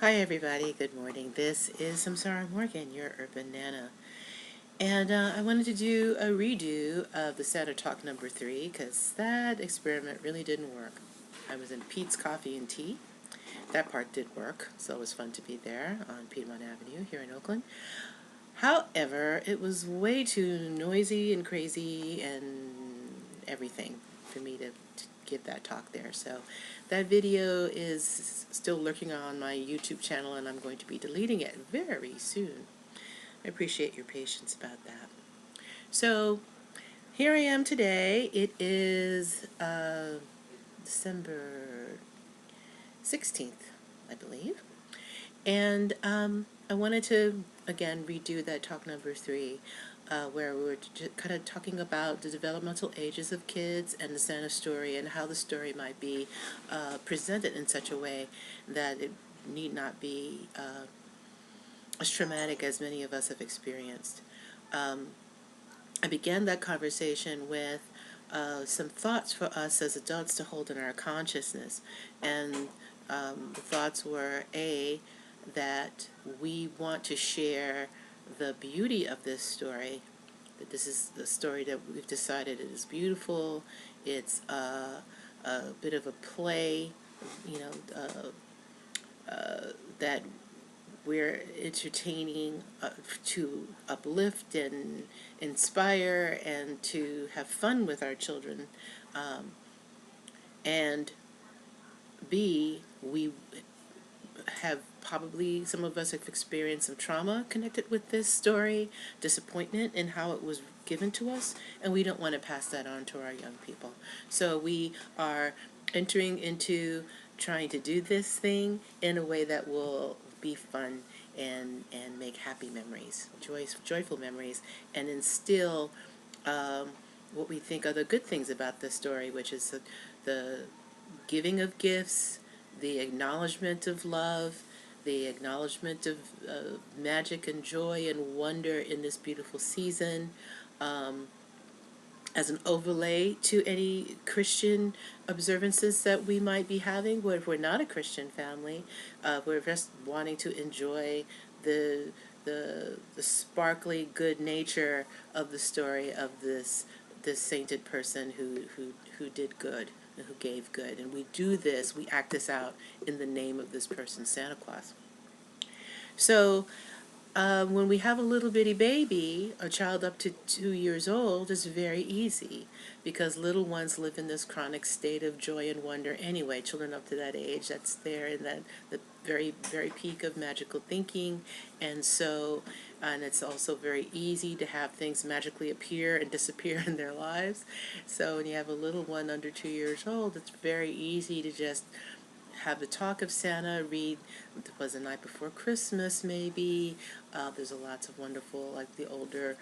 Hi everybody, good morning. This is Samsarah Morgan, your urban nana. And I wanted to do a redo of the Santa Talk number 3 because that experiment really didn't work. I was in Pete's Coffee and Tea. That part did work, so it was fun to be there on Piedmont Avenue here in Oakland. However, it was way too noisy and crazy and everything for me to give that talk there. So that video is still lurking on my YouTube channel, and I'm going to be deleting it very soon. I appreciate your patience about that. So here I am today. It is December 16th, I believe. And I wanted to, again, redo that talk number 3, where we were kind of talking about the developmental ages of kids and the Santa story and how the story might be presented in such a way that it need not be as traumatic as many of us have experienced. I began that conversation with some thoughts for us as adults to hold in our consciousness. And the thoughts were, A, that we want to share the beauty of this story, that this is the story that we've decided it is beautiful. It's a bit of a play, you know, that we're entertaining to uplift and inspire and to have fun with our children. And B, we have probably, some of us have experienced some trauma connected with this story, disappointment in how it was given to us, and we don't want to pass that on to our young people. So we are entering into trying to do this thing in a way that will be fun and make happy memories, joyful memories, and instill what we think are the good things about this story, which is the giving of gifts, the acknowledgement of love, the acknowledgement of magic and joy and wonder in this beautiful season, as an overlay to any Christian observances that we might be having. Where if we're not a Christian family, we're just wanting to enjoy the the sparkly good nature of the story of this sainted person who did good and who gave good. And we do this, we act this out in the name of this person, Santa Claus. So when we have a little bitty baby, a child up to 2 years old, it's very easy because little ones live in this chronic state of joy and wonder anyway. Children up to that age, that's there in that the very peak of magical thinking. And it's also very easy to have things magically appear and disappear in their lives. So when you have a little one under 2 years old, it's very easy to just have the talk of Santa, read It Was the Night Before Christmas, maybe. There's a lots of wonderful, like the older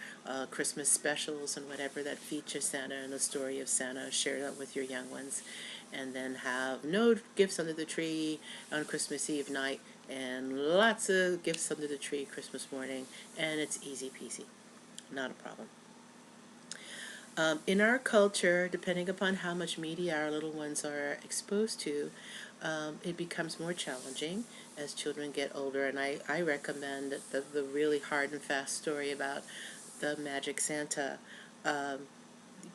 Christmas specials and whatever that feature Santa and the story of Santa. Share that with your young ones. And then have no gifts under the tree on Christmas Eve night and lots of gifts under the tree Christmas morning. And it's easy peasy. Not a problem. In our culture, depending upon how much media our little ones are exposed to, it becomes more challenging as children get older. And I recommend the really hard and fast story about the Magic Santa.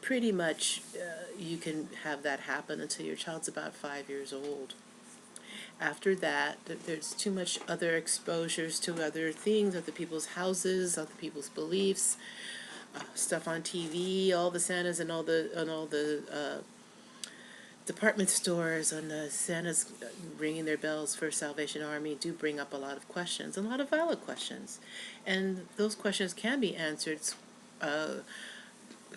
Pretty much you can have that happen until your child's about 5 years old. After that, there's too much other exposures to other things, other people's houses, other people's beliefs, stuff on TV, all the Santas and all the department stores and the Santas ringing their bells for Salvation Army do bring up a lot of questions, a lot of valid questions, and those questions can be answered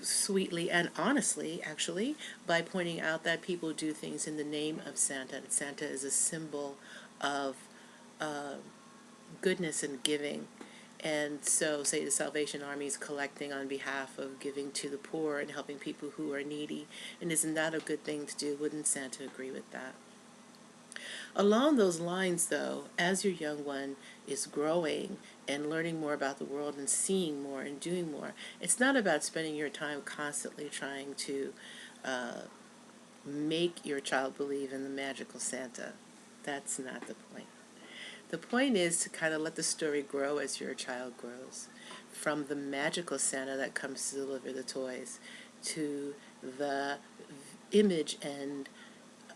sweetly and honestly, actually, by pointing out that people do things in the name of Santa, and Santa is a symbol of goodness and giving. And so, say the Salvation Army is collecting on behalf of giving to the poor and helping people who are needy. And isn't that a good thing to do? Wouldn't Santa agree with that? Along those lines, though, as your young one is growing and learning more about the world and seeing more and doing more, it's not about spending your time constantly trying to make your child believe in the magical Santa. That's not the point. The point is to kind of let the story grow as your child grows. From the magical Santa that comes to deliver the toys to the image and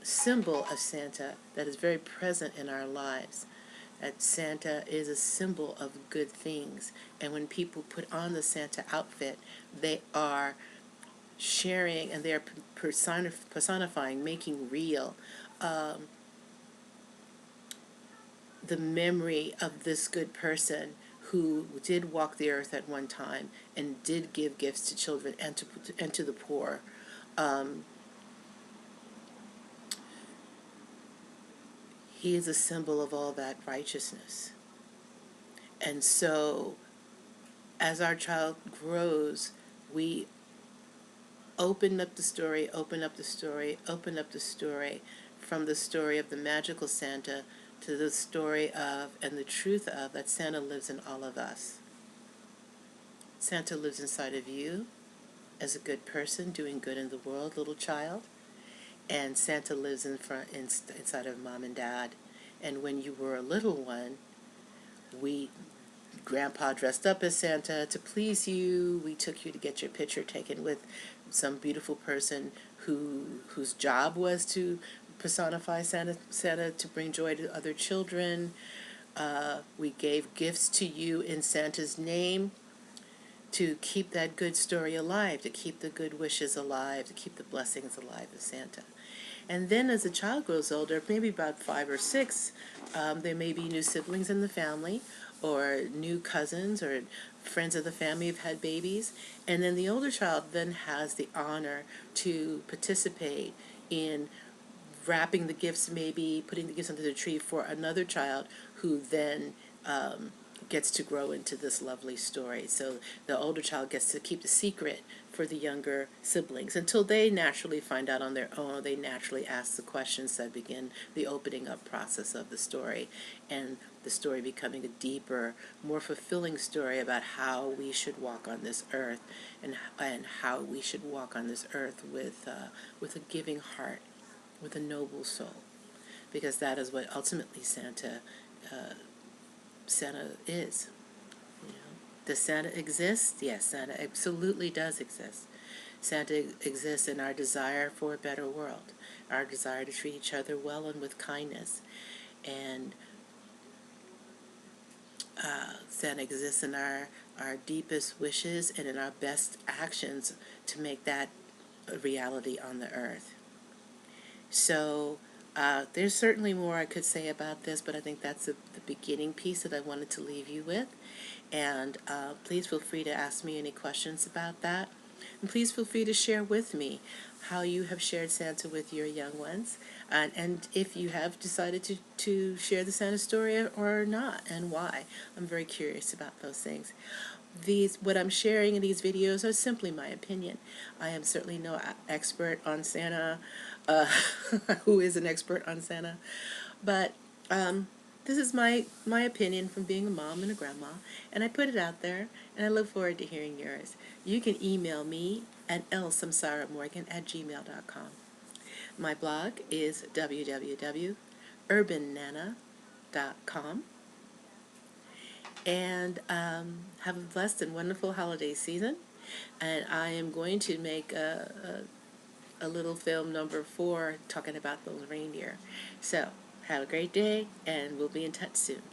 symbol of Santa that is very present in our lives. That Santa is a symbol of good things. And when people put on the Santa outfit, they are sharing and they are personifying, making real the memory of this good person who did walk the earth at one time and did give gifts to children and to the poor. He is a symbol of all that righteousness. And so, as our child grows, we open up the story, open up the story, open up the story, from the story of the magical Santa to the story of and the truth of that Santa lives in all of us. Santa lives inside of you as a good person doing good in the world, little child. And Santa lives inside of mom and dad. And when you were a little one, Grandpa dressed up as Santa to please you. We took you to get your picture taken with some beautiful person whose job was to personify Santa to bring joy to other children. We gave gifts to you in Santa's name to keep that good story alive, to keep the good wishes alive, to keep the blessings alive of Santa. And then as the child grows older, maybe about 5 or 6, there may be new siblings in the family or new cousins or friends of the family have had babies. And then the older child then has the honor to participate in wrapping the gifts, maybe putting the gifts under the tree for another child who then gets to grow into this lovely story. So the older child gets to keep the secret for the younger siblings until they naturally find out on their own. They naturally ask the questions that begin the opening up process of the story, and the story becoming a deeper, more fulfilling story about how we should walk on this earth, and how we should walk on this earth with a giving heart, with a noble soul, because that is what ultimately Santa is. You know, does Santa exist? Yes, Santa absolutely does exist. Santa exists in our desire for a better world, our desire to treat each other well and with kindness, and Santa exists in our deepest wishes and in our best actions to make that a reality on the earth. So there's certainly more I could say about this, but I think that's the beginning piece that I wanted to leave you with. And please feel free to ask me any questions about that. And please feel free to share with me how you have shared Santa with your young ones, and if you have decided to share the Santa story or not, and why. I'm very curious about those things. What I'm sharing in these videos are simply my opinion. I am certainly no expert on Santa, who is an expert on Santa, but this is my opinion from being a mom and a grandma, and I put it out there, and I look forward to hearing yours. You can email me at lsamsarahmorgan@gmail.com. My blog is www.urbannana.com. And have a blessed and wonderful holiday season. And I am going to make a little film number 4 talking about those reindeer. So have a great day, and we'll be in touch soon.